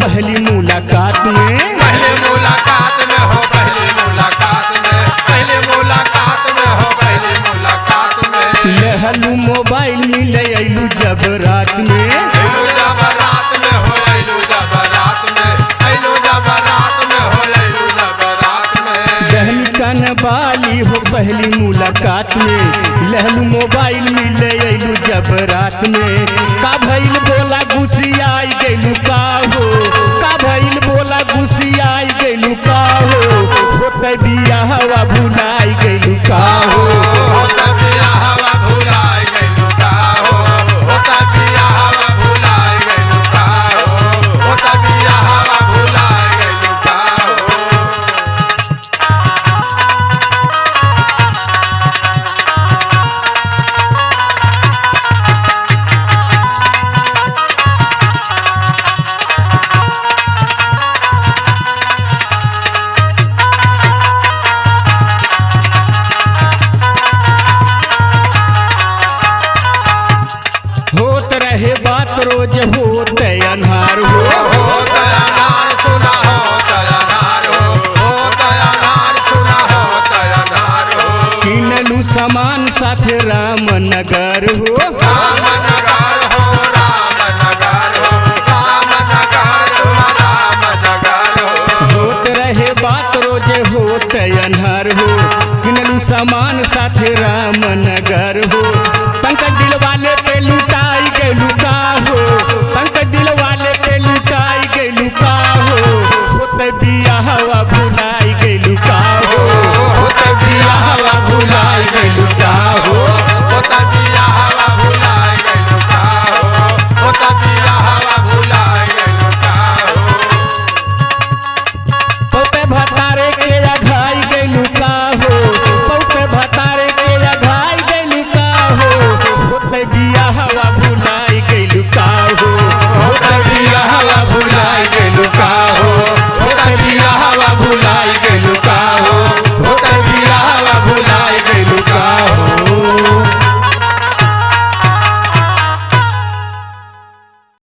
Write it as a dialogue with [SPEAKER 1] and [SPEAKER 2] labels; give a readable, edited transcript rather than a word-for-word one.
[SPEAKER 1] पहली मुलाकात में,
[SPEAKER 2] पहली मुलाकात में हो, पहली मुलाकात में, पहली मुलाकात में हो, पहली मुलाकात में।
[SPEAKER 1] लहलू मोबाइल मिले अइलू जब रात में,
[SPEAKER 2] अइलू जब रात में हो, अइलू जब रात में, अइलू जब रात में हो, अइलू जब रात में।
[SPEAKER 1] दहन कन बाली हो पहली मुलाकात में, लहलू मोबाइल मिले अइलू जब रात में। का भइल बोला गुसियाई गइलू का हो, का भइल बोला गुसियाई गइलू का हो, होते बिया हवा भुलाई गइलू का हो।
[SPEAKER 2] होता बिया हवा भुलाए गइलू का हो, होता बिया हवा भुलाए गइलू का हो, होता बिया हवा भुलाए गइलू का हो।
[SPEAKER 1] होत रहे बात रोज होत अन्हार हो,
[SPEAKER 2] होता अनार सुना, होता अनार हो, होता अनार सुना, होता अनार हो।
[SPEAKER 1] किनलू सामान साथे रामनगर हो,
[SPEAKER 2] रामनगर हो, रामनगर हो, रामनगर सुना, रामनगर हो।
[SPEAKER 1] होत रहे बात रोज होत अन्हार हो, किनलू सामान साथे रामनगर हो। पंकज दिल वाले पे लूटा